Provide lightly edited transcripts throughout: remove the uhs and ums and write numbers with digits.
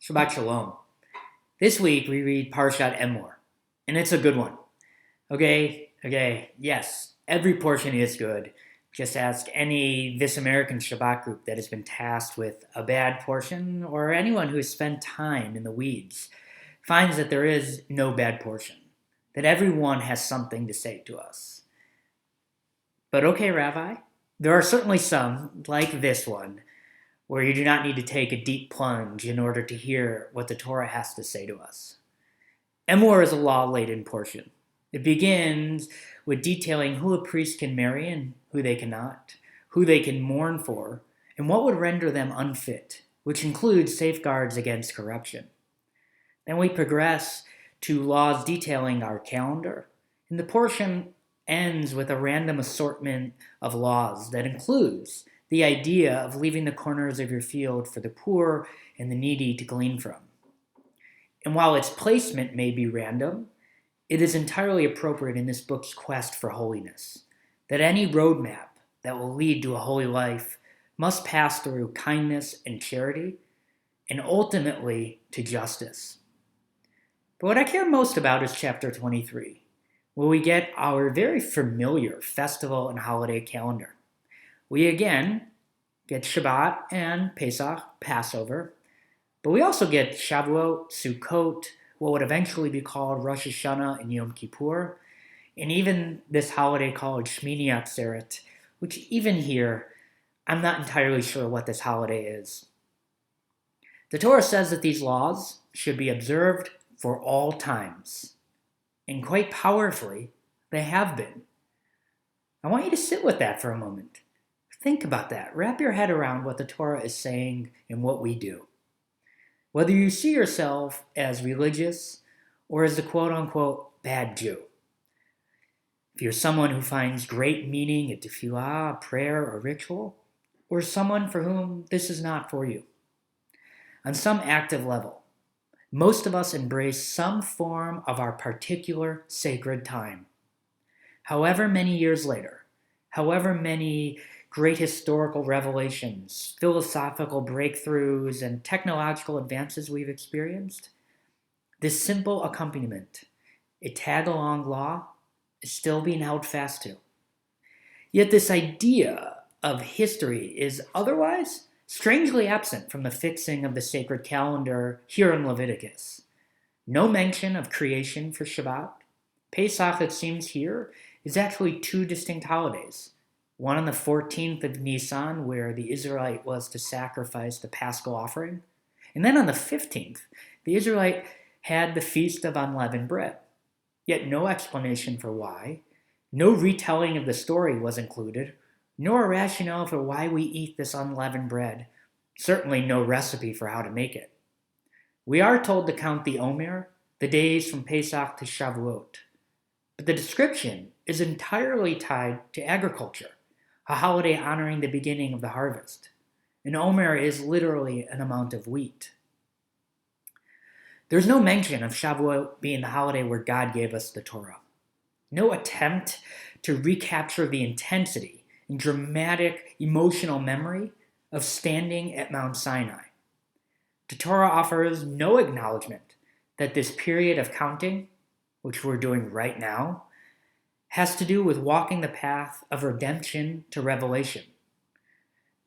Shabbat Shalom. This week we read Parshat Emor, and it's a good one. Okay, yes, every portion is good. Just ask any This American Shabbat group that has been tasked with a bad portion, or anyone who has spent time in the weeds, finds that there is no bad portion, that everyone has something to say to us. But okay, Rabbi, there are certainly some, like this one, where you do not need to take a deep plunge in order to hear what the Torah has to say to us. Emor is a law-laden portion. It begins with detailing who a priest can marry and who they cannot, who they can mourn for, and what would render them unfit, which includes safeguards against corruption. Then we progress to laws detailing our calendar, and the portion ends with a random assortment of laws that includes the idea of leaving the corners of your field for the poor and the needy to glean from. And while its placement may be random, it is entirely appropriate in this book's quest for holiness, that any roadmap that will lead to a holy life must pass through kindness and charity, and ultimately to justice. But what I care most about is chapter 23, where we get our very familiar festival and holiday calendar. We again get Shabbat and Pesach, Passover, but we also get Shavuot, Sukkot, what would eventually be called Rosh Hashanah and Yom Kippur, and even this holiday called Shmini Atzeret, which even here, I'm not entirely sure what this holiday is. The Torah says that these laws should be observed for all times, and quite powerfully, they have been. I want you to sit with that for a moment. Think about that. Wrap your head around what the Torah is saying and what we do. Whether you see yourself as religious or as the quote-unquote bad Jew. If you're someone who finds great meaning in tefillah, prayer, or ritual, or someone for whom this is not for you. On some active level, most of us embrace some form of our particular sacred time. However many years later, however many great historical revelations, philosophical breakthroughs, and technological advances we've experienced, this simple accompaniment, a tag-along law, is still being held fast to. Yet this idea of history is otherwise strangely absent from the fixing of the sacred calendar here in Leviticus. No mention of creation for Shabbat. Pesach, it seems here, is actually two distinct holidays. One on the 14th of Nisan, where the Israelite was to sacrifice the Paschal offering. And then on the 15th, the Israelite had the Feast of Unleavened Bread. Yet no explanation for why, no retelling of the story was included, nor a rationale for why we eat this unleavened bread. Certainly no recipe for how to make it. We are told to count the Omer, the days from Pesach to Shavuot. But the description is entirely tied to agriculture, a holiday honoring the beginning of the harvest. An omer is literally an amount of wheat. There's no mention of Shavuot being the holiday where God gave us the Torah. No attempt to recapture the intensity and dramatic emotional memory of standing at Mount Sinai. The Torah offers no acknowledgement that this period of counting, which we're doing right now, has to do with walking the path of redemption to revelation,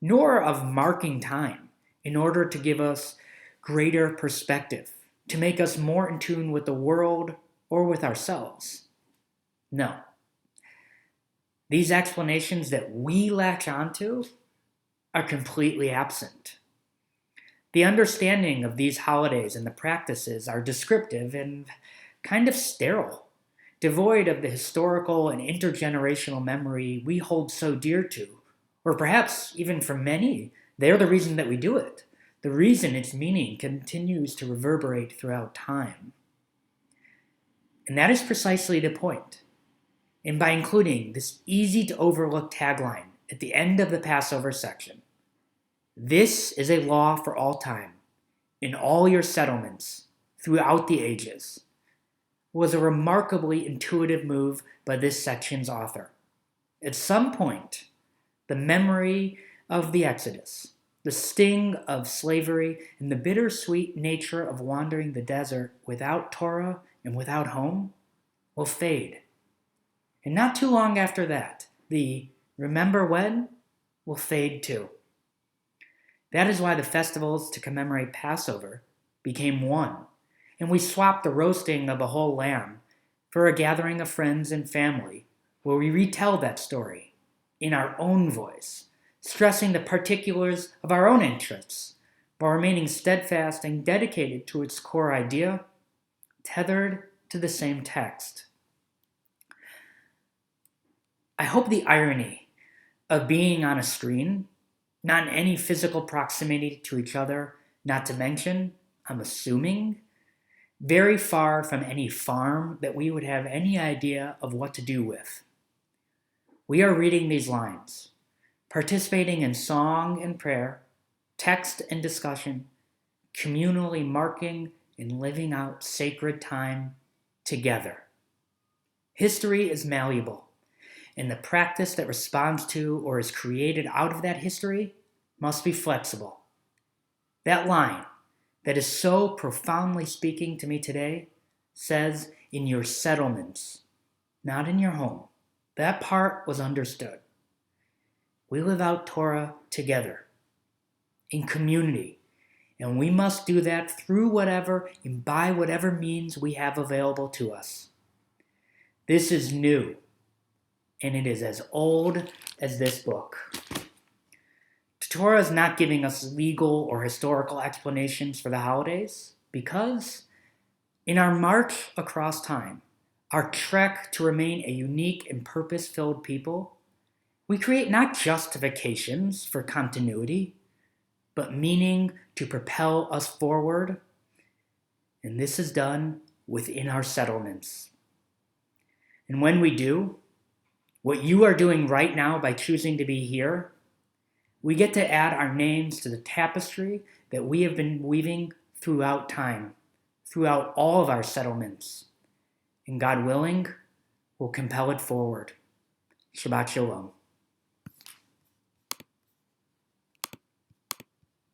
nor of marking time in order to give us greater perspective, to make us more in tune with the world or with ourselves. No. These explanations that we latch onto are completely absent. The understanding of these holidays and the practices are descriptive and kind of sterile, devoid of the historical and intergenerational memory we hold so dear to, or perhaps even for many, they're the reason that we do it, the reason its meaning continues to reverberate throughout time. And that is precisely the point. And by including this easy-to-overlook tagline at the end of the Passover section, this is a law for all time, in all your settlements, throughout the ages, was a remarkably intuitive move by this section's author. At some point, the memory of the Exodus, The sting of slavery and the bittersweet nature of wandering the desert without Torah and without home will fade. And not too long after that, the remember when will fade too. That is why the festivals to commemorate Passover became one, and we swapped the roasting of a whole lamb for a gathering of friends and family where we retell that story in our own voice, stressing the particulars of our own interests, while remaining steadfast and dedicated to its core idea, tethered to the same text. I hope the irony of being on a screen, not in any physical proximity to each other, not to mention, I'm assuming, very far from any farm that we would have any idea of what to do with. We are reading these lines, participating in song and prayer, text and discussion, communally marking and living out sacred time together. History is malleable, and the practice that responds to or is created out of that history must be flexible. That line that is so profoundly speaking to me today says, in your settlements, not in your home. That part was understood. We live out Torah together, in community, and we must do that through whatever and by whatever means we have available to us. This is new, and it is as old as this book. Torah is not giving us legal or historical explanations for the holidays because in our march across time, our trek to remain a unique and purpose-filled people, we create not justifications for continuity, but meaning to propel us forward. And this is done within our settlements. And when we do, what you are doing right now by choosing to be here, we get to add our names to the tapestry that we have been weaving throughout time, throughout all of our settlements. And God willing, will compel it forward. Shabbat Shalom.